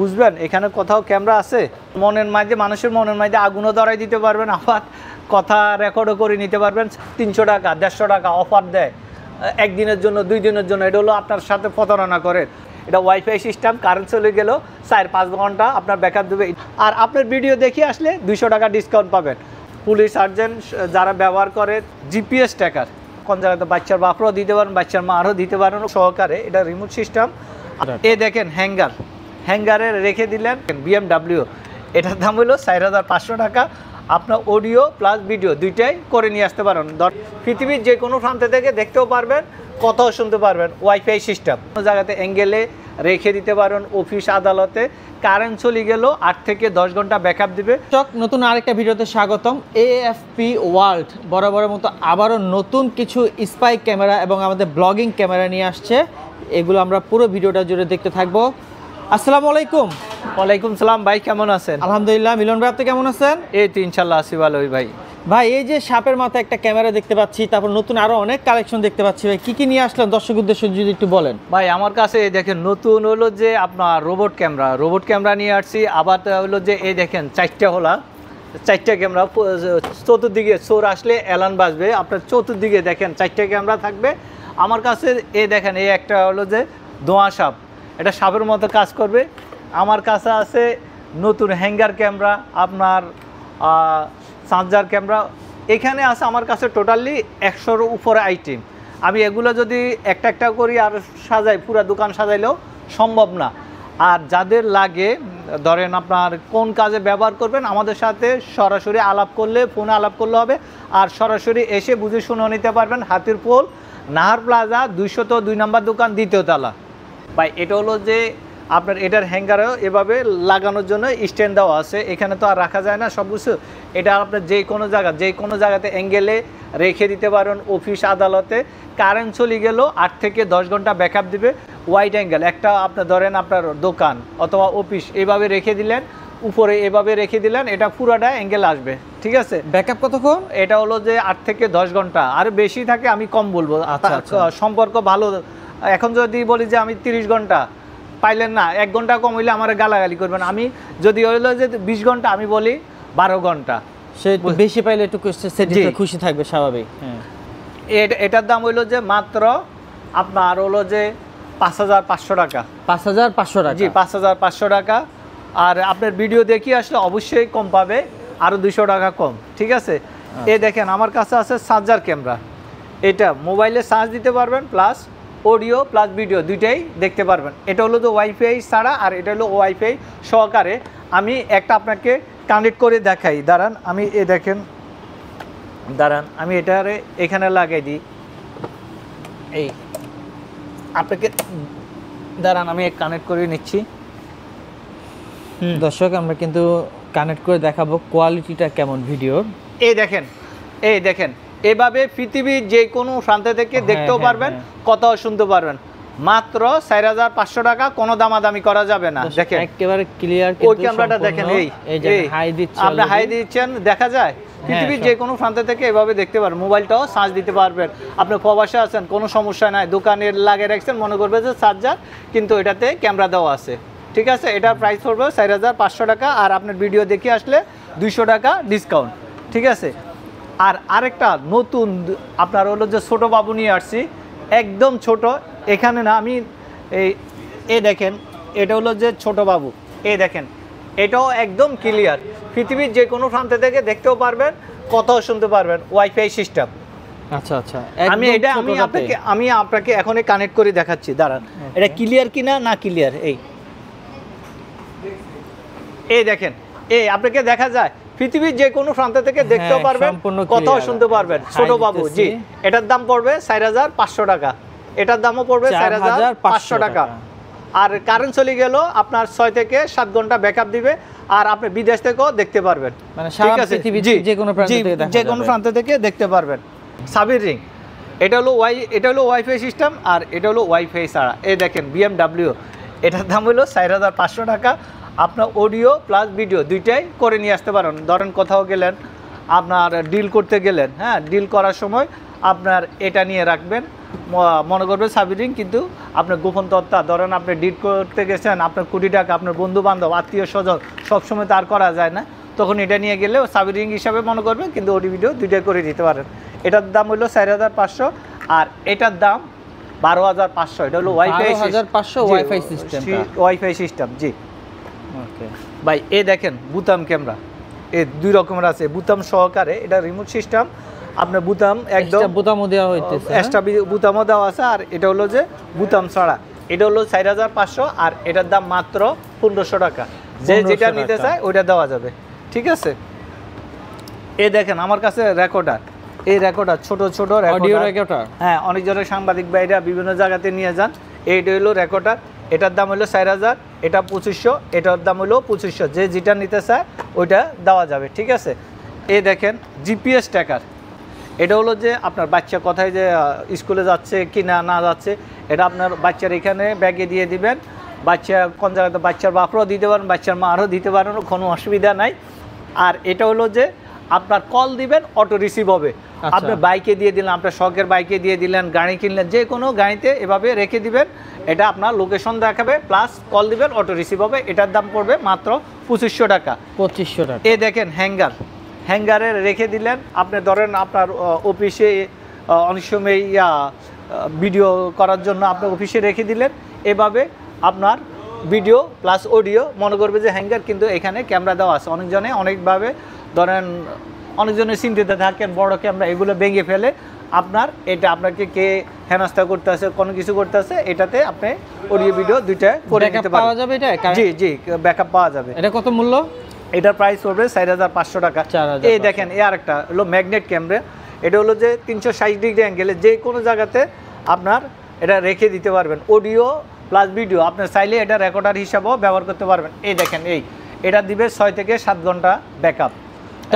বুঝবেন এখানে কোথাও ক্যামেরা আছে, মনের মাঝে মানুষের মনের মাঝে আগুনও ধরাই দিতে পারবেন, আবার কথা রেকর্ডও করে নিতে পারবেন। 300 টাকা 150 টাকা অফার দেয় একদিনের জন্য 2 দিনের জন্য, এটা হলো আপনার সাথে প্রতারণা করে। এটা ওয়াইফাই সিস্টেম, কারেন্ট চলে গেলেও 4-5 ঘন্টা আপনার ব্যাকআপ দেবে। আর আপনার ভিডিও দেখে আসলে 200 টাকা ডিসকাউন্ট পাবেন। পুলিশ সার্জেন্ট যারা ব্যবহার করে জিপিএস ট্র্যাকার, কোন জায়গাতে বাচ্চার বাপরাও দিতে পারেন, বাচ্চার মারও দিতে পারেন সহকারে, এটা রিমোট সিস্টেম। এ দেখেন হ্যাঙ্গারে রেখে দিলেন BMW, এটার দাম হলো 4500 টাকা। আপনার অডিও প্লাস ভিডিও দুইটাই করে নিয়ে আসতে পারেন। পৃথিবীর যে কোনো প্রান্ত থেকে দেখতেও পারবেন, কথাও শুনতে পারবেন। ওয়াইফাই সিস্টেম, কোনো জায়গাতে অ্যাঙ্গেলে রেখে দিতে পারেন, অফিস আদালতে কারেন্ট চলে গেল 8 থেকে 10 ঘন্টা ব্যাকআপ দিবে। নতুন আরেকটা ভিডিওতে স্বাগতম। AFP ওয়ার্ল্ড বরাবরের মতো আবারও নতুন কিছু স্পাই ক্যামেরা এবং আমাদের ব্লগিং ক্যামেরা নিয়ে আসছে, এগুলো আমরা পুরো ভিডিওটা জুড়ে দেখতে থাকবো। আসসালামু আলাইকুম। ওয়ালাইকুম সালাম ভাই, কেমন আছেন? আলহামদুলিল্লাহ। মিলন ভাই আপনি কেমন আছেন? এই তো ইনশাল্লাহ আছি ভালোই ভাই। ভাই এই যে সাপের মাথায় একটা ক্যামেরা দেখতে পাচ্ছি, তারপর নতুন আরো অনেক কালেকশন দেখতে পাচ্ছি, ভাই কি কি নিয়ে আসলেন দর্শক উদ্দেশ্যে যদি একটু বলেন। ভাই আমার কাছে দেখেন নতুন হলো যে আপনার রোবট ক্যামেরা নিয়ে আসছি। আবার হলো যে এই দেখেন 4টা ক্যামেরা, চতুর্দিকে চোর আসলে অ্যালার্ম বাজবে, আপনার চতুর্দিকে দেখেন 4টা ক্যামেরা থাকবে আমার কাছে। এই দেখেন এই একটা হলো যে ধোঁয়া সাপ, এটা সাপের মতো কাজ করবে। আমার কাছে আছে নতুন হ্যাঙ্গার ক্যামেরা, আপনার চার্জার ক্যামেরা, এখানে আছে আমার কাছে টোটালি 100-র উপরে আইটেম। আমি এগুলো যদি একটা একটা করি আর সাজাই, পুরো দোকান সাজাইলেও সম্ভব না। আর যাদের লাগে ধরেন আপনার কোন কাজে ব্যবহার করবেন, আমাদের সাথে সরাসরি আলাপ করলে, ফোনে আলাপ করলে হবে। আর সরাসরি এসে বুঝে শুনে নিতে পারবেন। হাতিরপুল নাহার প্লাজা 202 নম্বর দোকান, 2য় তলা। ভাই এটা হলো যে আপনার এটার হ্যাঙ্গারও এভাবে লাগানোর জন্য স্ট্যান্ড দেওয়া আছে, এখানে তো আর রাখা যায় না সব কিছু। এটা আপনার যে কোনো জায়গাতে অ্যাঙ্গেলে রেখে দিতে পারেন, অফিস আদালতে কারেন্ট চলে গেলেও 8 থেকে 10 ঘন্টা ব্যাকআপ দিবে। ওয়াইড অ্যাঙ্গেল একটা আপনার ধরেন আপনার দোকান অথবা অফিস এভাবে রেখে দিলেন, উপরে এভাবে রেখে দিলেন, এটা পুরাটা অ্যাঙ্গেল আসবে, ঠিক আছে। ব্যাকআপ কতক্ষণ? এটা হলো যে 8 থেকে 10 ঘন্টা, আর বেশি থাকে আমি কম বলবো। সম্পর্ক ভালো, এখন যদি বলি যে আমি 30 ঘন্টা পাইলেন না, 1 ঘন্টা কম হইলে আমার গালাগালি করবেন। আমি যদি হইলো যে 20 ঘন্টা, আমি বলি 12 ঘন্টা। সে বেশি পাইলে একটু খুশি থাকবে, স্বাভাবিক। এটার দাম হইলো যে মাত্র আপনার হলো যে 5500 টাকা। 5500 টাকা? জি 5500 টাকা। আর আপনার ভিডিও দেখিয়ে আসলে অবশ্যই কম পাবে, আরও 200 টাকা কম, ঠিক আছে। এই দেখেন আমার কাছে আছে চার্জার ক্যামেরা, এটা মোবাইলে চার্জ দিতে পারবেন, প্লাস অডিও প্লাস ভিডিও দুইটাই দেখতে পারবেন। এটা হলো তো ওয়াইফাই ছাড়া, আর এটা হলো ওয়াইফাই সহকারে। আমি একটা আপনাকে কানেক্ট করে দেখাই, দাঁড়ান। আমি আমি এটারে এখানে লাগাই দিই। এই আপনাকে দাঁড়ান, আমি কানেক্ট করে নিচ্ছি। দর্শক আমরা কিন্তু কানেক্ট করে দেখাবো কোয়ালিটিটা কেমন ভিডিওর। এই দেখেন এভাবে পৃথিবীর যে কোনো প্রান্ত থেকে দেখতেও পারবেন, কথাও শুনতে পারবেন। মাত্র 4500 টাকা, কোনো দামাদামি করা যাবে না। দেখেন একেবারে ক্লিয়ার। ওই ক্যামেরাটা দেখেন, এই যে হাই দিচ্ছেন, আপনি হাই দিচ্ছেন, দেখা যায় পৃথিবীর যে কোনো প্রান্ত থেকে এভাবে দেখতে পারবেন। মোবাইলটাও চার্জ দিতে পারবেন। আপনি প্রবাসে আছেন, কোনো সমস্যা নাই, দোকানে লাগিয়ে রাখছেন, মনে করবে যে চার্জার, কিন্তু এটাতে ক্যামেরা দেওয়া আছে, ঠিক আছে। এটার প্রাইস পড়বে 4500 টাকা। আর আপনার ভিডিও দেখে আসলে 200 টাকা ডিসকাউন্ট, ঠিক আছে। আর আরেকটা নতুন আপনার হলো যে ছোটো বাবু নিয়ে আসছি, একদম ছোট। এখানে না, আমি এই দেখেন, এটা হলো যে ছোট বাবু, এই দেখেন, এটাও একদম ক্লিয়ার। পৃথিবীর যে কোনো প্রান্ত থেকে দেখতেও পারবেন, কথাও শুনতে পারবেন, ওয়াইফাই সিস্টেম। আচ্ছা আচ্ছা, আমি আপনাকে এখনই কানেক্ট করে দেখাচ্ছি, দাঁড়ান। এটা ক্লিয়ার কিনা না ক্লিয়ার, এই দেখেন, আপনাকে দেখা যায় পৃথিবীর যে কোনো প্রান্ত থেকে দেখতেও পারবেন, কথাও শুনতে পারবেন। ছোট বাবু, জি, এটার দাম পড়বে 4500 টাকা। এটার দামও পড়বে 4500 টাকা। আর কারেন্ট চলে গেল আপনার 6 থেকে 7 ঘন্টা ব্যাকআপ দিবে। আর আপনি বিদেশ থেকেও দেখতে পারবেন, ঠিক আছে। যে কোনো প্রান্ত থেকে দেখতে পারবেন। সাবির রিং, এটা হলো ওয়াইফাই সিস্টেম, আর এটা হলো ওয়াইফাই ছাড়া। এই দেখেন BMW, এটার দাম হলো 4500 টাকা। আপনার অডিও প্লাস ভিডিও দুইটাই করে নিয়ে আসতে পারেন। ধরেন কোথাও গেলেন, আপনার ডিল করতে গেলেন, হ্যাঁ, ডিল করার সময় আপনার এটা নিয়ে রাখবেন। মনে করবে সাবিরিং, কিন্তু আপনার গোপন তথ্য ধরেন আপনি ডিট করতে গেছেন, আপনার কোটি টাকা আপনার বন্ধু বান্ধব আত্মীয় স্বজন সবসময় তার করা যায় না, তখন এটা নিয়ে গেলে সাবিরিং হিসাবে মনে করবে, কিন্তু অডিও ভিডিও দুইটাই করে দিতে পারেন। এটার দাম হলো 4500 আর এটার দাম 12500। এটা হলো WiFi 12500 WiFi system, WiFi system. জি ওকে ভাই, এই দেখেন বুতাম ক্যামেরা, এই দুই রকমের আছে, বুতাম সহকারে, এটা রিমোট সিস্টেম, আপনার বুতাম একদম বুতামও দেওয়া হইতেছে, এক্সট্রা বুতামও দেওয়া আছে, আর এটা হলো যে বুতাম ছাড়া, এটা হলো 4500 আর এটার দাম মাত্র 1500 টাকা। যে যেটা নিতে চায় ওইটা দেওয়া যাবে, ঠিক আছে। এই দেখেন আমার কাছে রেকর্ডার, এই রেকর্ডার ছোট ছোট অডিও রেকর্ডার, হ্যাঁ অনেক জনের সাংবাদিক ভাইরা বিভিন্ন জায়গাতে নিয়ে যান। এইটা হলো রেকর্ডার, এটার দাম হলো 4000, এটা 2500, এটার দাম হলো 2500। যে যেটা নিতে চায় ওইটা দেওয়া যাবে, ঠিক আছে। এই দেখেন জিপিএস ট্র্যাকার, এটা হলো যে আপনার বাচ্চা কোথায় যে স্কুলে যাচ্ছে কি না না যাচ্ছে, এটা আপনার বাচ্চার এখানে ব্যাগে দিয়ে দিবেন, বাচ্চা কোন জায়গাতে, বাচ্চার বাপরাও দিতে পারেন, বাচ্চার মারও দিতে পারেন, কোনো অসুবিধা নাই। আর এটা হলো যে আপনার কল দিবেন, অটো রিসিভ হবে। আপনি বাইকে দিয়ে দিলেন, আপনার শখের বাইকে দিয়ে দিলেন, গাড়ি কিনলেন, যে কোনো গাড়িতে এভাবে রেখে দিবেন, এটা আপনার লোকেশন দেখাবে, প্লাস কল দিবেন, অটো রিসিভ হবে। এটার দাম পড়বে মাত্র 2500 টাকা। 2500 টাকা। এই দেখেন হ্যাঙ্গার, হ্যাঙ্গারে রেখে দিলেন, আপনি ধরেন আপনার অফিসে অনেক সময় ভিডিও করার জন্য আপনার অফিসে রেখে দিলেন, এভাবে আপনার ভিডিও প্লাস অডিও মনে করবে যে হ্যাঙ্গার, কিন্তু এখানে ক্যামেরা দেওয়া আছে। অনেকজনে অনেকভাবে ধরেন, অনেকজনের চিন্তিত থাকেন বড় ক্যামেরা এগুলো ভেঙে ফেলে, আপনার এটা আপনাকে কে হেনস্থা করতেছে, কোনো কিছু করতেছে, এটাতে আপনি অডিও ভিডিও দুইটা করে নিতে পারবেন। যাবে এটা? জি জি, ব্যাকআপ পাওয়া যাবে। এটা কত মূল্য? এটার প্রাইস পড়বে 4500 টাকা। এই দেখেন এই আরেকটা হলো ম্যাগনেট ক্যামেরা, এটা হলো যে 360 ডিগ্রি অ্যাঙ্গেলে যে কোনো জায়গাতে আপনার এটা রেখে দিতে পারবেন, অডিও প্লাস ভিডিও আপনার চাইলে এটা রেকর্ডার হিসাবেও ব্যবহার করতে পারবেন। এই দেখেন এটা দিবে 6 থেকে 7 ঘন্টা ব্যাকআপ।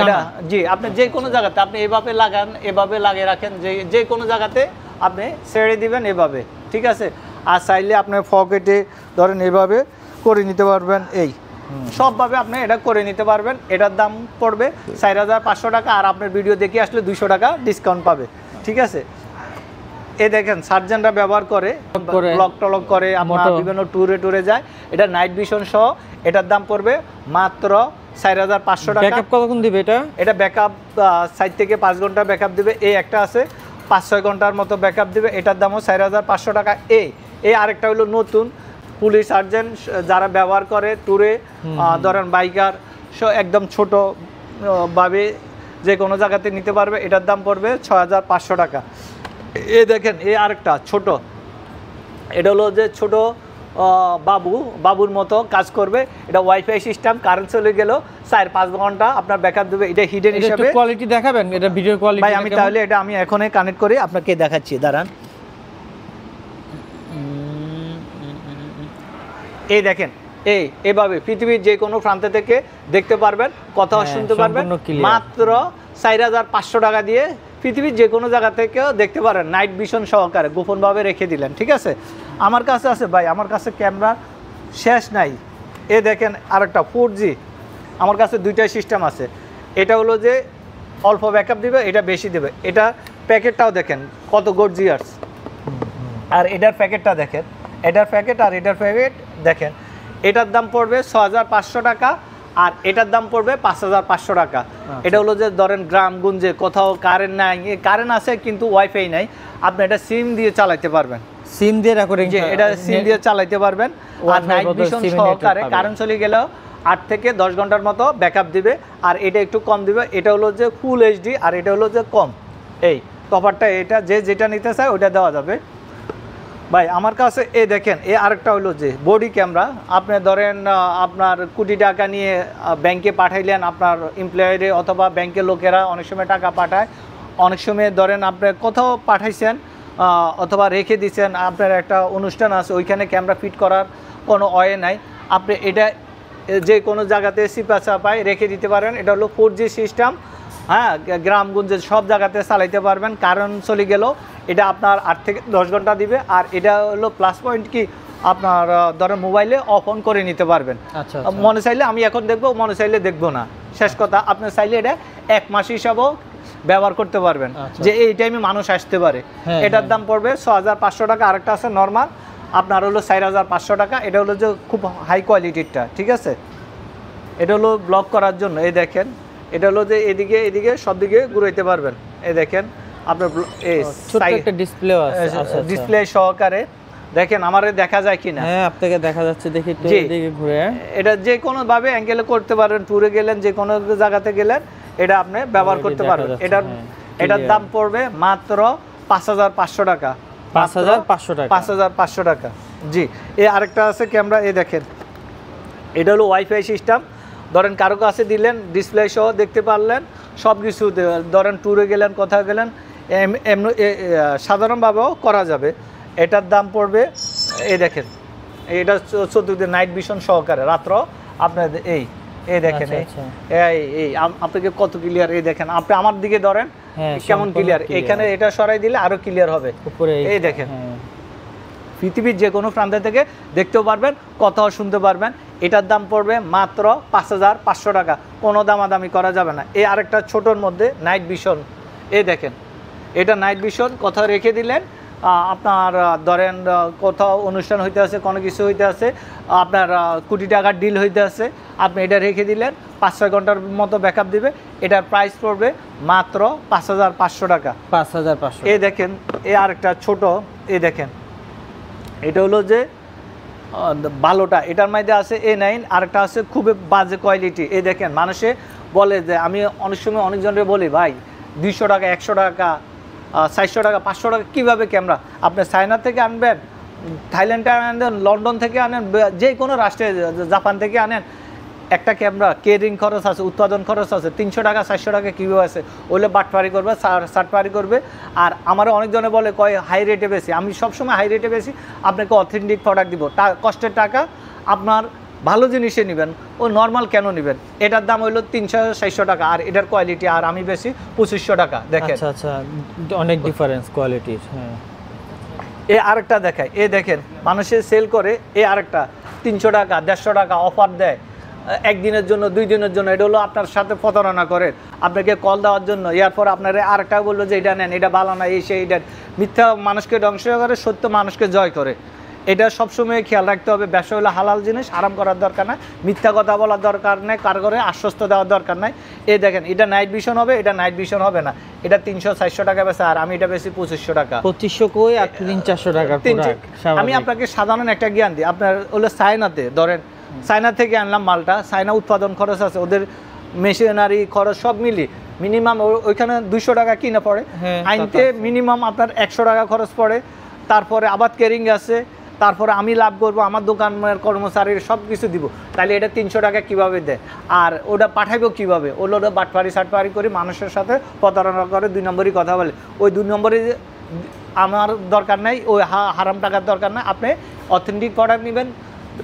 এটা জি, আপনি যে কোনো জায়গাতে আপনি এভাবে লাগান, এভাবে লাগিয়ে রাখেন, যে কোনো জায়গাতে আপনি ছেড়ে দিবেন এভাবে, ঠিক আছে। আর চাইলে আপনি পকেটে ধরেন এভাবে করে নিতে পারবেন, এই সবভাবে আপনি এটা করে নিতে পারবেন। এটার দাম পড়বে 4500 টাকা, আর আপনার ভিডিও দেখে আসলে 200 টাকা ডিসকাউন্ট পাবে, ঠিক আছে। এই দেখেন সার্জেনরা ব্যবহার করে, ব্লগ টলগ করে, আপনার বিভিন্ন ট্যুরে যায়, এটা নাইট ভিশন সহ। এটার দাম পড়বে মাত্র 4500 টাকা। ব্যাকআপ কতক্ষণ দিবে এটা? এটা ব্যাকআপ 4 থেকে 5 ঘন্টা ব্যাকআপ দিবে। এই একটা আছে 5-6 ঘন্টার মতো ব্যাকআপ দিবে, এটার দামও 4500 টাকা। এই আরেকটা হলো নতুন, পুলিশ সার্জেন্ট যারা ব্যবহার করে ট্যুরে, ধরেন বাইকার একদম ছোট ভাবে যে কোনো জায়গাতে নিতে পারবে, এটার দাম পড়বে 6500 টাকা। এই দেখেন এই আরেকটা ছোট, এটা হলো যে ছোট বাবুর মতো কাজ করবে, এটা ওয়াইফাই সিস্টেম, কারেন্ট চলে গেল 4-5 ঘন্টা আপনার ব্যাকআপ দেবে। এটা হিডেন হিসাবে। কোয়ালিটি দেখাবেন, এটা ভিডিও কোয়ালিটি ভাই আমি তাহলে এটা আমি এখনই কানেক্ট করে আপনাকে দেখাচ্ছি, দাঁড়ান। এই দেখেন এইভাবে পৃথিবীর যে কোনো প্রান্ত থেকে দেখতে পারবেন, কথাও শুনতে পারবেন, মাত্র 4500 টাকা দিয়ে পৃথিবীর যে কোনো জায়গা থেকেও দেখতে পারেন, নাইট ভিশন সহকারে গোপনভাবে রেখে দিলেন, ঠিক আছে। আমার কাছে আছে ভাই, আমার কাছে ক্যামেরা শেষ নাই। এই দেখেন আরেকটা 4G, আমার কাছে দুইটাই সিস্টেম আছে। এটা হলো যে অল্প ব্যাকআপ দিবে, এটা বেশি দেবে। এটা প্যাকেটটাও দেখেন কত গর্জিয়াস, আর এটার প্যাকেটটা দেখেন, এটার প্যাকেট আর এটার প্যাকেট দেখেন। এটার দাম পড়বে 6500 টাকা, আর এটার দাম পড়বে 5500 টাকা। এটা হলো যে ধরেন গ্রামগঞ্জে কোথাও কারেন্ট নাই, কারেন্ট আছে কিন্তু ওয়াইফাই নাই, আপনি এটা সিম দিয়ে চালাতে পারবেন, সিম দিয়ে রেকর্ডিং, এটা সিম দিয়ে চালাতে পারবেন। আর নাইট ভিশন সহকারে কারেন্ট চলে গেলেও 8 থেকে 10 ঘন্টার মতো ব্যাকআপ দিবে, আর এটা একটু কম দিবে। এটা হলো যে ফুল এইচডি, আর এটা হলো যে কম। এই তফাৎটা, এটা যে যেটা নিতে চায় ওইটা দেওয়া যাবে। ভাই আমার কাছে দেখেন আরেকটা হলো যে বডি ক্যামেরা, আপনি ধরেন আপনার কোটি টাকা নিয়ে ব্যাংকে পাঠাইলেন, আপনার এমপ্লয়ারে অথবা ব্যাংকের লোকেরা অনেক সময় টাকা পাঠায়, অনেক সময় ধরেন আপনি কোথাও পাঠাইছেন অথবা রেখে দিচ্ছেন, আপনার একটা অনুষ্ঠান আছে, ওইখানে ক্যামেরা ফিট করার কোনো ওয়ে নাই, আপনি এটা যে কোনো জায়গাতে সিপা চাপায় রেখে দিতে পারেন। এটা হলো 4G সিস্টেম, হ্যাঁ, গ্রামগঞ্জে সব জায়গাতে চালাইতে পারবেন। কারণ চলে গেল এটা আপনার 8 থেকে 10 ঘন্টা দিবে। আর এটা হলো প্লাস পয়েন্ট কি, আপনার ধরেন মোবাইলে অফ অন করে নিতে পারবেন। আচ্ছা, মনে চাইলে আমি এখন দেখবো, মনে চাইলে দেখবো না, শেষ কথা। আপনি চাইলে এটা 1 মাস হিসাবেও ব্যবহার করতে পারবেন, আচ্ছা। যে এই টাইমে মানুষ আসতে পারে। হ্যাঁ, এটার হ্যাঁ। দাম পড়বে 6500 টাকা। আরেকটা আছে নর্মাল, আপনার হলো 4500 টাকা। এটা হলো যে খুব হাই কোয়ালিটিরটা, ঠিক আছে। এটা হলো ব্লক করার জন্য, এই দেখেন, এটা হলো যে এদিকে এদিকে সব দিকে ঘুরাইতে পারবেন। এই দেখেন আপনার এই ছোট একটা ডিসপ্লেও আছে। আচ্ছা, ডিসপ্লে সহকারে দেখেন, আমারে দেখা যায় কিনা। হ্যাঁ, আপনাকে দেখা যাচ্ছে, দেখি একটু জি। এদিকে ঘুরে। এটা যে কোনো ভাবে অ্যাঙ্গেলে করতে পারবেন, ট্যুরে গেলেন, যে কোনো জায়গাতে গেলেন, এটা আপনি ব্যবহার করতে দেখা পারবেন। যাচ্ছে, এটার হ্যাঁ, এটার clear। দাম পড়বে মাত্র 5500 টাকা। 5500 টাকা। 5500 টাকা, জি। এই আরেকটা আছে ক্যামেরা, এই দেখেন, এটা হলো ওয়াইফাই সিস্টেম। ধরেন কারো কাছে দিলেন, ডিসপ্লে সহ দেখতে পারলেন, সব কিছু ধরেন ট্যুরে গেলেন, কোথাও গেলেন, এমনি সাধারণভাবেও করা যাবে। এটার দাম পড়বে, এই দেখেন, এটা চতুর্দিকে নাইট ভিশন সহকারে, রাত্র আপনার এই দেখেন, আচ্ছা, এই আপনাকে কত ক্লিয়ার, এই দেখেন, আপনি আমার দিকে ধরেন, হ্যাঁ, কেমন সম্পূর্ণ ক্লিয়ার। clear। এখানে এটা সরাই দিলে আরো ক্লিয়ার হবে। উপরে এই দেখেন, হ্যাঁ। পৃথিবীর যে কোনো প্রান্ত থেকে দেখতেও পারবেন, কথাও শুনতে পারবেন। এটার দাম পড়বে মাত্র 5500 টাকা, কোনো দামাদামি করা যাবে না। এই আরেকটা ছোটোর মধ্যে নাইট ভিশন, এই দেখেন, এটা নাইট ভিশন, কোথাও রেখে দিলেন, আপনার ধরেন কোথাও অনুষ্ঠান হইতে আছে, কোনো কিছু হইতে আছে, আপনার কোটি টাকার ডিল হইতে আছে, আপনি এটা রেখে দিলেন, 5-6 ঘন্টার মতো ব্যাকআপ দিবে। এটার প্রাইস পড়বে মাত্র 5500 টাকা। 5500। এই দেখেন, এই আরেকটা ছোট, এই দেখেন, এটা হলো যে ভালোটা, এটার মধ্যে আছে A9, আরেকটা আছে খুবই বাজে কোয়ালিটি। এই দেখেন, মানুষে বলে যে, আমি অনেক সময় অনেকজনের বলি, ভাই 200 টাকা, 100 টাকা, 400 টাকা, 500 টাকা কীভাবে ক্যামেরা আপনি চায়না থেকে আনবেন, থাইল্যান্ডে আনেন, লন্ডন থেকে আনেন, যে কোনো রাষ্ট্রে, জাপান থেকে আনেন, একটা ক্যামেরা কেরিং খরচ আছে, উৎপাদন খরচ আছে, 300 টাকা 400 টাকা কীভাবে আছে, ওগুলো বাটপারি করবে, সাটপারি করবে। আর আমারও অনেকজনে বলে, কয় হাই রেটে বেশি। আমি সবসময় হাই রেটে বেশি, আপনাকে অথেন্টিক প্রোডাক্ট দিব, কষ্টের টাকা আপনার ভালো জিনিসে নেবেন, ও নর্মাল কেন নেবেন। এটার দাম হইলো 300-400 টাকা, আর এটার কোয়ালিটি আর আমি বেশি 2500 টাকা। দেখেন, আচ্ছা আচ্ছা, অনেক ডিফারেন্স কোয়ালিটির। হ্যাঁ, এ আরেকটা দেখায়, এ দেখেন, মানুষে সেল করে, এ আরেকটা 300 টাকা 150 টাকা অফার দেয় একদিনের জন্য, 2 দিনের জন্য। এটা হলো আপনার সাথে প্রতারণা করে, আপনাকে কল দেওয়ার জন্য। এরপর আপনারা আরেকটা বললো যে এটা নেন, এটা ভালো না, এই সেই, এটা মিথ্যা মানুষকে ধ্বংস করে, সত্য মানুষকে জয় করে। এটা সবসময় খেয়াল রাখতে হবে। ব্যবসা হলো হালাল জিনিস, আরাম করার দরকার নাই, মিথ্যা কথা বলার দরকার নেই, কার করে আশ্বস্ত দেওয়ার দরকার নাই। এই দেখেন, এটা নাইট ভিশন হবে, এটা নাইট ভিশন হবে না। এটা 300-400 টাকা বেশি, আর আমি এটা বেশি 2500 টাকা। 2500 কই আর 300-400 টাকার প্রোডাক্ট। আমি আপনাকে সাধারণ একটা জ্ঞান দিই। আপনার হলো চায়নাতে ধরেন, চায়না থেকে আনলাম মালটা, চায়না উৎপাদন খরচ আছে, ওদের মেশিনারি খরচ সব মিলি মিনিমাম ওইখানে 200 টাকা কিনা পড়ে, আইনতে মিনিমাম আপনার 100 টাকা খরচ পড়ে। তারপরে আবাদ কেরিং আছে, তারপরে আমি লাভ করবো, আমার দোকানের কর্মচারীর সব কিছু দিব। তাহলে এটা 300 টাকা কীভাবে দেয়, আর ওটা পাঠাইবো কীভাবে? ওটা বাটপারি সাটপারি করে মানুষের সাথে প্রতারণা করে, 2 নম্বরই কথা বলে। ওই 2 নম্বরই আমার দরকার নাই, ওই হারাম টাকার দরকার নাই। আপনি অথেন্টিক প্রোডাক্ট নেবেন,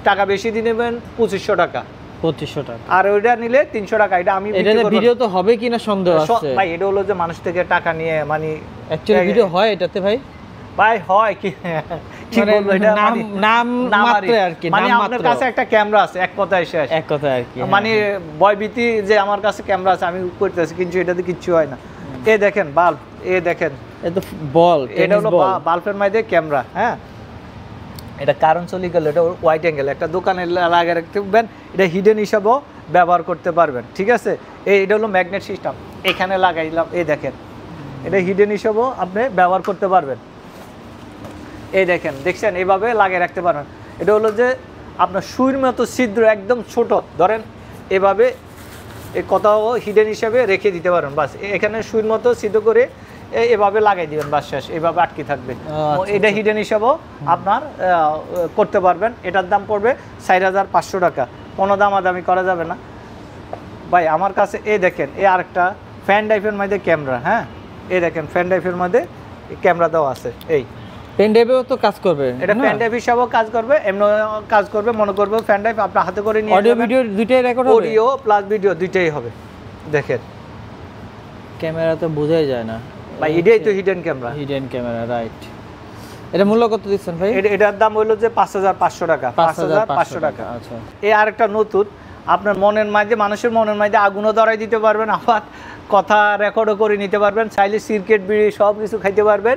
টাকা বেশি দিয়ে নেবেন, 2500 টাকা। 2500 টাকা। আর ওইটা নিলে 300 টাকা। এটা আমি ভিডিও তো হবে কিনা সন্দেহ আছে ভাই। এটা হলো যে মানুষ থেকে টাকা নিয়ে, মানে অ্যাকচুয়ালি ভিডিও হয় এটাতে ভাই? ভাই হয় কি বলবো, এটা নাম মাত্র আর কি, মানে আপনার কাছে একটা ক্যামেরা আছে, এক কথায় শেষ, এক কথায় আর কি। মানে ভয়ভীতি যে আমার কাছে ক্যামেরা আছে, আমি করতেছি, কিন্তু এটাতে কিচ্ছু হয় না। এ দেখেন বাল্ব, এ দেখেন, এটা বল, এটা হলো বাল্বের মধ্যে ক্যামেরা। হ্যাঁ, এটা কারণ চলে গেল, এটা ওয়াইড অ্যাঙ্গেল, একটা দোকানে লাগিয়ে রাখবেন, এটা হিডেন হিসাবেও ব্যবহার করতে পারবেন, ঠিক আছে। এটা হলো ম্যাগনেট সিস্টেম, এখানে লাগাইলাম, এই দেখেন, এটা হিডেন হিসাবেও আপনি ব্যবহার করতে পারবেন। এই দেখেন, দেখছেন, এইভাবে লাগিয়ে রাখতে পারবেন। এটা হলো যে আপনার সুইর মতো ছিদ্র, একদম ছোট, ধরেন এভাবে, এই কোথাও হিডেন হিসাবে রেখে দিতে পারেন, বাস। এখানে সুইর মতো ছিদ্র করে এভাবে লাগাই দিবেন, বাস, শেষ, এভাবে আটকে থাকবে। এটা হিডেন হিসাবেও আপনার করতে পারবেন। এটার দাম পড়বে 4500 টাকা, কোনো দামাদামি করা যাবে না ভাই আমার কাছে। এই দেখেন, এই আরেকটা ফ্যান ড্রাইভের মধ্যে ক্যামেরা। হ্যাঁ, এই দেখেন, ফ্যান ড্রাইভের মধ্যে ক্যামেরা দেওয়া আছে। এই পেন ড্রাইভেও তো কাজ করবে, এটা ফ্যান ড্রাইভ হিসাবেও কাজ করবে, এমনি কাজ করবে। মনে করবে ফ্যান ড্রাইভ আপনার হাতে করে নিয়ে, অডিও ভিডিও দুইটাই রেকর্ড হবে, অডিও প্লাস ভিডিও দুইটাই হবে। দেখেন, ক্যামেরা তো বোঝাই যায় না ভাই, এটাই তো hidden camera. Hidden camera, right. এটা মূল্য কত দিচ্ছেন ভাই? এটার দাম হলো যে 5500 টাকা। 5500 টাকা। আচ্ছা। এই আরেকটা নতুন, আপনার মনের মাঝে, মানুষের মনের মাঝে আগুনও ধরাই দিতে পারবেন, আবার কথা রেকর্ডও করে নিতে পারবেন, চাইলে সিগারেট বিড়ি সব কিছু খাইতে পারবেন।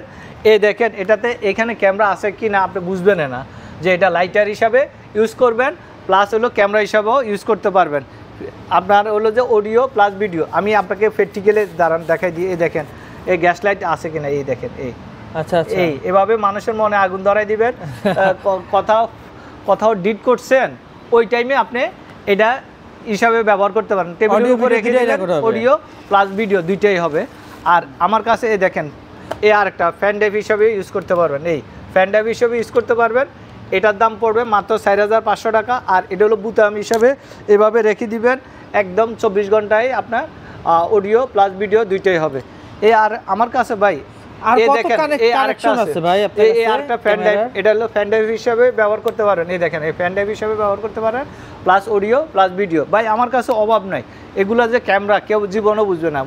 এই দেখেন এটাতে এখানে ক্যামেরা আছে কি না আপনি বুঝবেন না, যে এটা লাইটার হিসাবে ইউজ করবেন, প্লাস হলো ক্যামেরা হিসাবেও ইউজ করতে পারবেন। আপনার হলো যে অডিও প্লাস ভিডিও। আমি আপনাকে প্র্যাকটিক্যালে দাঁড়ান দেখাই দিয়ে, এই দেখেন এই গ্যাস লাইট আছে কিনা, এই দেখেন এই আচ্ছা আচ্ছা, এই এভাবে মানুষের মনে আগুন ধরাই দিবেন। কোথাও ডিট করছেন ওই টাইমে আপনি এটা হিসাবে ব্যবহার করতে পারেন। টেবিলের উপরে রেখে দিলেন, অডিও প্লাস ভিডিও দুইটাই হবে। আর আমার কাছে এই দেখেন এই আরেকটা ফ্যান ড্রাইভ হিসাবে ইউজ করতে পারবেন, এই ফ্যান ড্রাইভ হিসাবে ইউজ করতে পারবেন। এটার দাম পড়বে মাত্র 4500 টাকা। আর এটা হলো বুতাম হিসাবে এভাবে রেখে দিবেন, একদম 24 ঘন্টায় আপনার অডিও প্লাস ভিডিও দুইটাই হবে। এই আর আমার কাছে ভাই এই দেখেন এই আরেকটা আছে ভাই, এই আরেকটা ফ্যান ড্রাইভ, এটা হলো ফ্যান ড্রাইভ হিসাবে ব্যবহার করতে পারেন। এই দেখেন এই ফ্যান ড্রাইভ হিসাবে ব্যবহার করতে পারেন, প্লাস অডিও প্লাস ভিডিও। ভাই আমার কাছে অভাব নাই, এগুলা যে ক্যামেরা কেউ জীবনও বুঝবে না।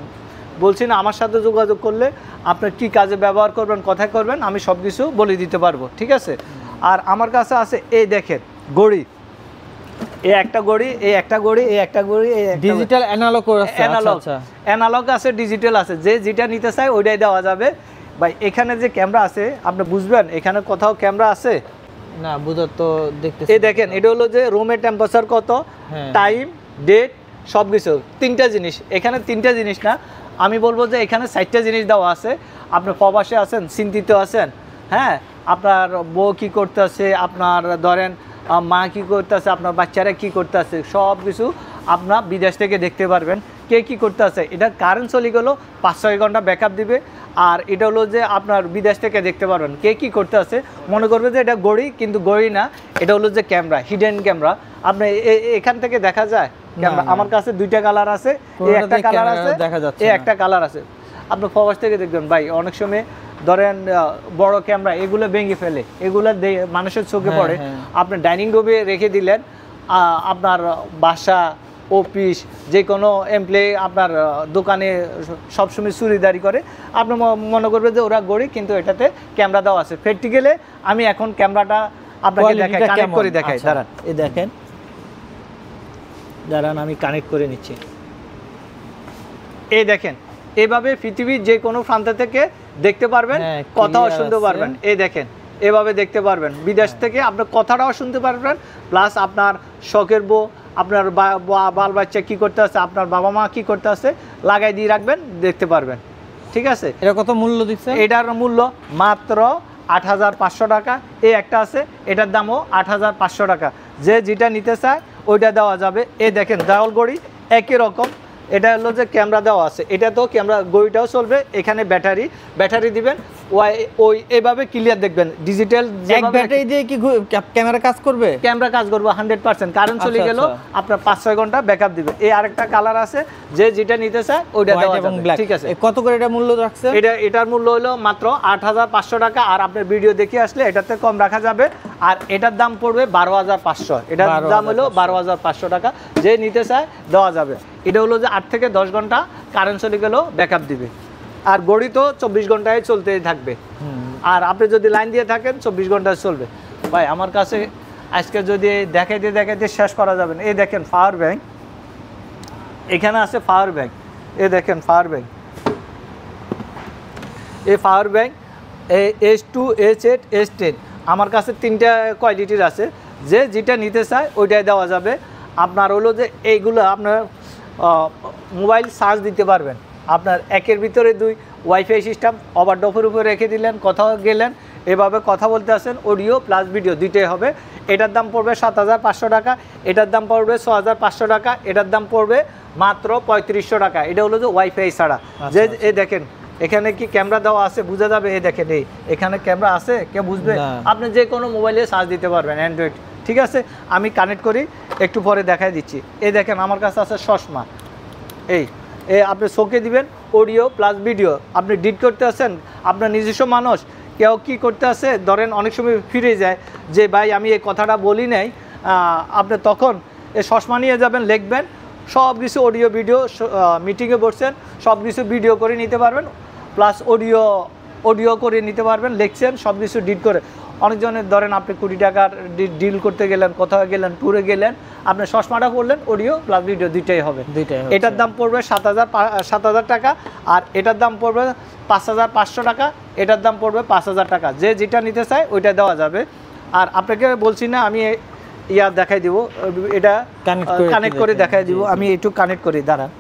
বলছি না, আমার সাথে যোগাযোগ করলে আপনার কী কাজে ব্যবহার করবেন, কোথায় করবেন, আমি সব কিছু বলে দিতে পারবো, ঠিক আছে। আর আমার কাছে আছে এই দেখেন ঘড়ি, এই একটা ঘড়ি, এই একটা ঘড়ি, এই একটা ঘড়ি, এই ডিজিটাল অ্যানালগ আছে, অ্যানালগ আছে, ডিজিটাল আছে, যে যেটা নিতে চায় ওইটাই দেওয়া যাবে। ভাই এখানে যে ক্যামেরা আছে আপনি বুঝবেন এখানে কোথাও ক্যামেরা আছে না, বুঝার তো দেখতে। এই দেখেন এটা হলো যে রুমের টেম্পারেচার কত, টাইম, ডেট, সব কিছু। তিনটা জিনিস এখানে, তিনটা জিনিস না, আমি বলবো যে এখানে 4টা জিনিস দেওয়া আছে। আপনি প্রবাসে আছেন, চিন্তিত আছেন, হ্যাঁ, আপনার বউ কী করতেছে, আপনার ধরেন মা কী করতেছে, আপনার বাচ্চারা কী করতেছে, সব কিছু আপনার বিদেশ থেকে দেখতে পারবেন। কে কী করতে আছে, এটা কারেন্ট চলে গেলো 5-6 ঘন্টা ব্যাকআপ দিবে। আর এটা হলো যে আপনার বিদেশ থেকে দেখতে পারবেন কে কী করতে আছে। মনে করবে যে এটা ঘড়ি, কিন্তু ঘড়ি না, এটা হলো যে ক্যামেরা, হিডেন ক্যামেরা। আপনি এখান থেকে দেখা যায় ক্যামেরা। আমার কাছে 2টা কালার আছে, এই একটা কালার আছে, এই একটা কালার আছে। আপনি প্রবাস থেকে দেখবেন ভাই, অনেক সময় ধরেন বড় ক্যামেরা এগুলো ভেঙে ফেলে, এগুলো মানুষের চোখে পড়ে। আপনি ডাইনিং রুমে রেখে দিলেন, আপনার বাসা, অফিস, যে কোনো এমপ্লয়ি আপনার দোকানে সবসময় চুরিদারি করে, আপনি মনে করবেন যে ওরা গড়ি, কিন্তু এটাতে ক্যামেরা দেওয়া আছে। প্র্যাকটিক্যালে আমি এখন ক্যামেরাটা আপনাকে দেখাই, কানেক্ট করে দেখাই। দাঁড়ান, এই দেখেন, দাঁড়ান আমি কানেক্ট করে নিচ্ছি। এই দেখেন এইভাবে পৃথিবীর যে কোনো প্রান্ত থেকে দেখতে পারবেন, কথাও শুনতে পারবেন। এই দেখেন এভাবে দেখতে পারবেন, বিদেশ থেকে আপনার কথাটাও শুনতে পারবেন, প্লাস আপনার শখের বউ, আপনার বাল বাচ্চা কী করতে আছে, আপনার বাবা মা কী করতে আছে, লাগাই দিয়ে রাখবেন, দেখতে পারবেন, ঠিক আছে। এটা কত মূল্য দিচ্ছে? এটার মূল্য মাত্র 8500 টাকা। এই একটা আছে, এটার দামও 8500 টাকা। যে যেটা নিতে চায় ওইটা দেওয়া যাবে। এই দেখেন দেওয়াল ঘড়ি একই রকম, এটা হলো যে ক্যামেরা দেওয়া আছে, এটা তো ক্যামেরা ঘড়িটাও চলবে। এখানে ব্যাটারি দিবেন, ওই এভাবে ক্লিয়ার দেখবেন। ডিজিটাল ব্যাটারি দিয়ে কি ক্যামেরা কাজ করবে? ক্যামেরা কাজ করবে 100%। কারেন্ট চলে গেল আপনার 5-6 ঘন্টা ব্যাকআপ দিবে। এই আরেকটা কালার আছে, যে যেটা নিতে চায় ওইটা দেওয়া যাবে, ঠিক আছে। কত করে এটা মূল্য রাখছে? এটার মূল্য হলো মাত্র 8500 টাকা। আর আপনার ভিডিও দেখে আসলে এটাতে কম রাখা যাবে। আর এটার দাম পড়বে 12500। এটার দাম হলো 12500 টাকা। যে নিতে চায় দেওয়া যাবে। এটা হলো যে 8 থেকে 10 ঘন্টা কারেন্ট চলে গেলেও ব্যাকআপ দিবে। আর ঘড়ি তো 24 ঘন্টায় চলতেই থাকবে। আর আপনি যদি লাইন দিয়ে থাকেন 24 ঘন্টায় চলবে। ভাই আমার কাছে আজকে যদি দেখাইতে শেষ করা যাবে না। এই দেখেন পাওয়ার ব্যাংক, এখানে আছে পাওয়ার ব্যাংক। এই দেখেন পাওয়ার ব্যাংক, এই power bank S2, S8, S10 আমার কাছে 3টা কোয়ালিটির আছে। যে যেটা নিতে চায় ওইটাই দেওয়া যাবে। আপনার হলো যে এইগুলো আপনার মোবাইল চার্জ দিতে পারবেন। আপনার একের ভিতরে 2 ওয়াইফাই সিস্টেম, ওভারড্রপের উপরে রেখে দিলেন, কোথাও গেলেন, এভাবে কথা বলতে আসেন, অডিও প্লাস ভিডিও দুইটাই হবে। এটার দাম পড়বে 7500 টাকা, এটার দাম পড়বে 6500 টাকা, এটার দাম পড়বে মাত্র 3500 টাকা। এটা হলো যে ওয়াইফাই ছাড়া। যে এই দেখেন এখানে কি ক্যামেরা দেওয়া আছে, বোঝা যাবে। এই দেখেন এখানে ক্যামেরা আছে, কে বুঝবে? আপনি যে কোনো মোবাইলে চার্জ দিতে পারবেন, অ্যান্ড্রয়েড, ঠিক আছে। আমি কানেক্ট করি, একটু পরে দেখাই দিচ্ছি। এই দেখেন আমার কাছে আছে চশমা। এই আপনি চোখে দিবেন, অডিও প্লাস ভিডিও। আপনি ডিট করতে আছেন, আপনার নিজস্ব মানুষ কেউ কী করতে আছে, ধরেন অনেক সময় ফিরে যায় যে ভাই আমি এই কথাটা বলি নাই, আপনি তখন এই চশমা নিয়ে যাবেন, লিখবেন, সব কিছু অডিও ভিডিও, মিটিংয়ে বসছেন সব কিছু ভিডিও করে নিতে পারবেন, প্লাস অডিও করে নিতে পারবেন, লিখছেন সব কিছু ডিট করে। অনেকজনের ধরেন আপনি 20 টাকার ডিল করতে গেলেন, কোথাও গেলেন, ট্যুরে গেলেন, আপনি চশমাটা পড়লেন, অডিও প্লাস ভিডিও দুইটাই হবে। এটার দাম পড়বে 7,000 টাকা, আর এটার দাম পড়বে 5,500 টাকা, এটার দাম পড়বে 5,000 টাকা। যে যেটা নিতে চায় ওইটা দেওয়া যাবে। আর আপনাকে বলছি না আমি দেখাই দিব, এটা কানেক্ট করে দেখাই দিব। আমি একটু কানেক্ট করি, দাঁড়ান।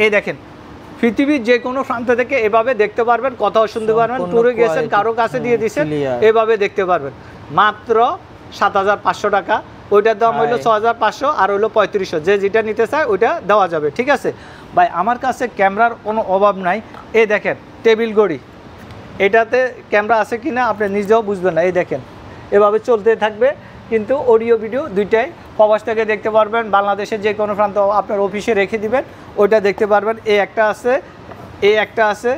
এই দেখেন, পৃথিবীর যে কোনো প্রান্ত থেকে এভাবে দেখতে পারবেন, কথাও শুনতে পারবেন, ট্যুরে গেছেন, কারো কাছে দিয়ে দিচ্ছেন, এভাবে দেখতে পারবেন। মাত্র 7,500 টাকা। ওইটার দাম হইলো 6,500, আর হইলো 3500। যে যেটা নিতে চায় ওইটা দেওয়া যাবে, ঠিক আছে ভাই। আমার কাছে ক্যামেরার কোনো অভাব নাই। এই দেখেন টেবিল ঘড়ি, এটাতে ক্যামেরা আছে কিনা আপনি নিজেও বুঝবেন না। এই দেখেন এভাবে চলতে থাকবে, কিন্তু অডিও ভিডিও দুইটাই প্রবাস থেকে দেখতে পারবেন। বাংলাদেশের যে কোনো প্রান্ত আপনার অফিসে রেখে দিবেন, ওইটা দেখতে পারবেন। এই একটা আছে, এই একটা আছে,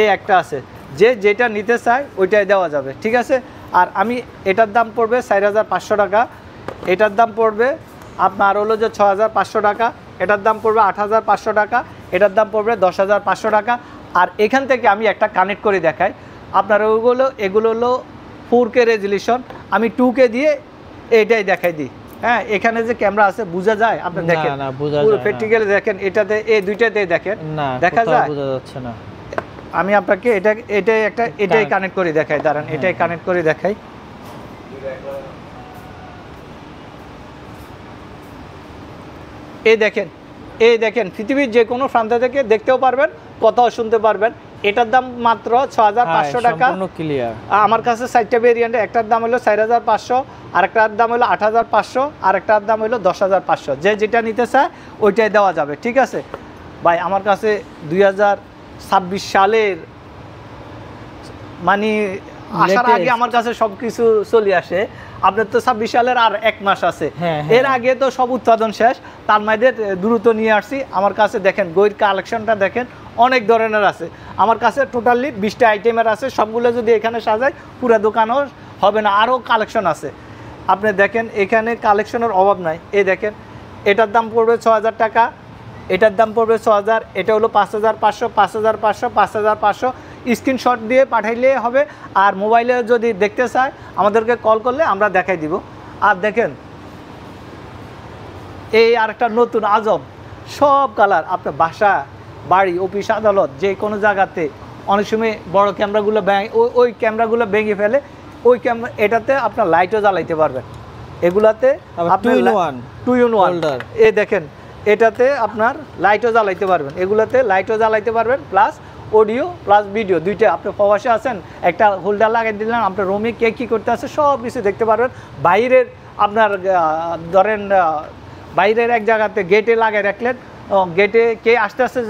এই একটা আছে। যে যেটা নিতে চায় ওইটাই দেওয়া যাবে, ঠিক আছে। আর আমি এটার দাম পড়বে 4,500 টাকা, এটার দাম পড়বে আপনার হলো যে 6,500 টাকা, এটার দাম পড়বে 8,500 টাকা, এটার দাম পড়বে 10,500 টাকা। আর এখান থেকে আমি একটা কানেক্ট করে দেখাই আপনার। এগুলো হলো 4K রেজলিউশন, আমি 2K দিয়ে এইটাই দেখাই দিই। হ্যাঁ, এখানে যে ক্যামেরা আছে বোঝা যায়, আপনি দেখেন পুরো প্র্যাকটিক্যালি দেখেন। এটাতে এই দুইটাতে দেখেন, দেখা যায়, বোঝা যাচ্ছে না। আমি আপনাকে এটাই কানেক্ট করে দেখাই, দাঁড়ান, এটাই কানেক্ট করে দেখাই। এই দেখেন পৃথিবীর যে কোনো প্রান্ত থেকে দেখতেও পারবেন, কথাও শুনতে পারবেন। এটার দাম মাত্র 6,500 টাকা। আমার কাছে 4টা ভেরিয়েন্ট, একটার দাম হলো 4,500, আরেকটার দাম হলো 8,500, আরেকটার দাম হলো 10,500। যে যেটা নিতে চায় ওইটাই দেওয়া যাবে, ঠিক আছে ভাই। আমার কাছে 2026 সালের মানে আসার আগে আমার কাছে সব কিছু চলে আসে। আপনার তো 26 সালের আর 1 মাস আছে, এর আগে তো সব উৎপাদন শেষ। তার মধ্যে দ্রুত নিয়ে আসছি। আমার কাছে দেখেন গইর কালেকশনটা দেখেন, অনেক ধরনের আছে আমার কাছে। টোটালি 20টা আইটেমের আছে, সবগুলো যদি এখানে সাজাই পুরো দোকানও হবে না, আরও কালেকশন আছে। আপনি দেখেন এখানে কালেকশনের অভাব নাই। এই দেখেন এটার দাম পড়বে 6,000 টাকা, এটার দাম পড়বে 6,000, এটা হলো 5,500, 5,500, 5,500। স্ক্রিনশট দিয়ে পাঠাইলে হবে। আর মোবাইলে যদি দেখতে চায় আমাদেরকে কল করলে আমরা দেখাই দিব। আর দেখেন এই আরেকটা নতুন আজব, সব কালার। আপনার বাসা, বাড়ি, অফিস, আদালত, যে কোনো জায়গাতে অনেক সময় বড় ক্যামেরাগুলো ওই ক্যামেরাগুলো ভেঙে ফেলে, ওই ক্যামেরা এটাতে আপনার লাইটও জ্বালাইতে পারবেন। এগুলাতে আপনি 2 in 1। এই দেখেন এটাতে আপনার লাইটও জ্বালাইতে পারবেন, এগুলাতে লাইটও জ্বালাইতে পারবেন, প্লাস অডিও প্লাস ভিডিও দুইটা। আপনি প্রবাসে আছেন, একটা হোল্ডার লাগাই দিলেন, আপনার রুমে কে কী করতে আছে সব কিছু দেখতে পারবেন। বাইরের আপনার ধরেন বাইরের এক জায়গাতে গেটে লাগাই রাখলেন, গেটে কে আসতে আসতে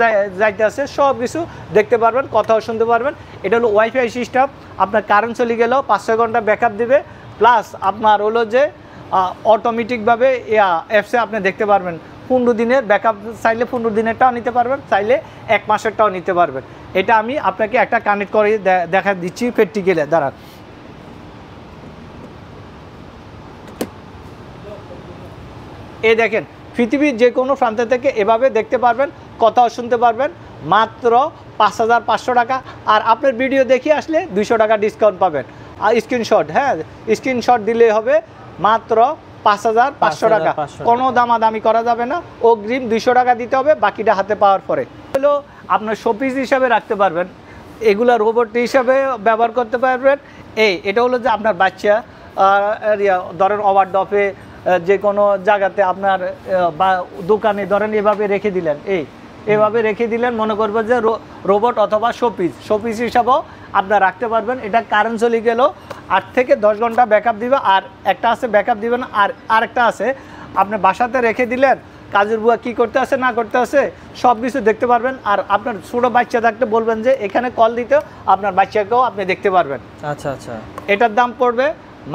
যাইতে আসে সব কিছু দেখতে পারবেন, কথাও শুনতে পারবেন। এটা হলো ওয়াইফাই সিস্টেম। আপনার কারেন্ট চলে গেলেও 5-6 ঘন্টা ব্যাকআপ দিবে, প্লাস আপনার হলো যে অটোমেটিকভাবে অ্যাপসে আপনি দেখতে পারবেন। 15 দিনের ব্যাকআপ চাইলে 15 দিনেরটাও নিতে পারবেন, চাইলে 1 মাসেরটাও নিতে পারবেন। এটা আমি আপনাকে একটা কানেক্ট করে দেখা দিচ্ছি প্র্যাকটিক্যালে, দাঁড়ান। এই দেখেন পৃথিবীর যে কোনো প্রান্ত থেকে এভাবে দেখতে পারবেন, কথাও শুনতে পারবেন। মাত্র 5,500 টাকা। আর আপনার ভিডিও দেখে আসলে 200 টাকা ডিসকাউন্ট পাবেন। আর স্ক্রিনশট, হ্যাঁ স্ক্রিনশট দিলে হবে মাত্র 5,500 টাকা। কোনো দামাদামি করা যাবে না, অগ্রিম 200 টাকা দিতে হবে, বাকিটা হাতে পাওয়ার পরে। হলো আপনার শোপিস হিসাবে রাখতে পারবেন, এগুলা রোবট হিসাবে ব্যবহার করতে পারবেন। এটা হলো যে আপনার বাচ্চা ধরেন ওভারডপে যে কোনো জায়গাতে আপনার দোকানে ধরেন এভাবে রেখে দিলেন, এভাবে রেখে দিলেন, মনে করবেন যে রোবট অথবা শোপিস হিসাবেও আপনার রাখতে পারবেন। এটা কারেন্ট চলে গেলেও 8 থেকে 10 ঘন্টা ব্যাকআপ দিবে। আর একটা আছে ব্যাকআপ দিবে না, আর আরেকটা আছে আপনি বাসাতে রেখে দিলেন, কাজের বুয়া কী করতে আছে না করতে আছে সব কিছু দেখতে পারবেন। আর আপনার ছোটো বাচ্চা থাকতে বলবেন যে এখানে কল দিতে, আপনার বাচ্চাকেও আপনি দেখতে পারবেন। আচ্ছা আচ্ছা। এটার দাম পড়বে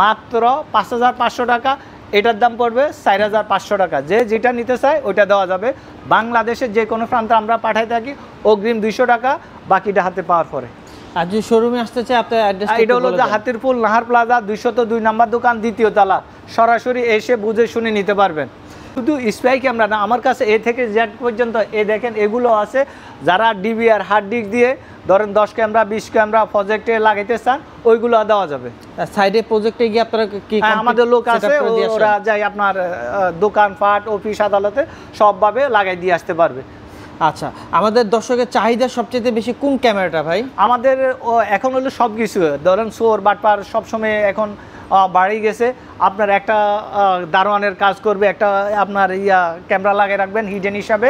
মাত্র 5,500 টাকা, এটার দাম পড়বে 4,500 টাকা। যে যেটা নিতে চায় ওইটা দেওয়া যাবে। বাংলাদেশের যে কোনো প্রান্তে আমরা পাঠাই থাকি, অগ্রিম 200 টাকা, বাকিটা হাতে পাওয়ার পরে। আর যদি শোরুমে আসতে চাই আপনার অ্যাড্রেস? এটা হলো যে হাতিরপুল নাহার প্লাজা 202 নম্বর দোকান, 2য় তলা। সরাসরি এসে বুঝে শুনে নিতে পারবেন। শুধু স্পাই ক্যামেরা না, আমার কাছে এ থেকে জেড পর্যন্ত দেখেন এগুলো আছে। যারা ডিবিআর হার্ড ডিস্ক দিয়ে ধরেন 10 ক্যামেরা 20 ক্যামেরা প্রজেক্টে লাগাইতে চান, ওইগুলো দেওয়া যাবে। সাইডে প্রজেক্টে গিয়ে আপনারা কি আমাদের লোক আছে, ওরা যায় আপনার দোকানপাট অফিস আদালতে সবভাবে লাগাই দিয়ে আসতে পারবে। আচ্ছা, আমাদের দর্শকের চাহিদা সবচেয়ে বেশি কোন ক্যামেরাটা ভাই? আমাদের এখন হলো সব কিছু, ধরেন চোর বাটপার সবসময় এখন বাড়ি গেছে। আপনার একটা দারোয়ানের কাজ করবে, একটা আপনার ক্যামেরা লাগিয়ে রাখবেন হিডেন হিসাবে।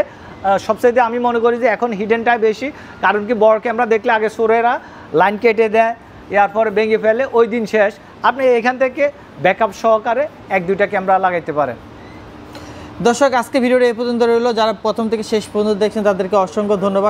সবচেয়ে আমি মনে করি যে এখন হিডেনটাই বেশি, কারণ কি বড় ক্যামেরা দেখলে আগে চোরেরা লাইন কেটে দেয়, এরপরে ভেঙে ফেলে, ওই দিন শেষ। আপনি এখান থেকে ব্যাকআপ সহকারে 1-2টা ক্যামেরা লাগাইতে পারেন। দর্শক, আজকে ভিডিওটা এই পর্যন্ত রইলো। যারা প্রথম থেকে শেষ পর্যন্ত দেখছেন তাদেরকে অসংখ্য ধন্যবাদ।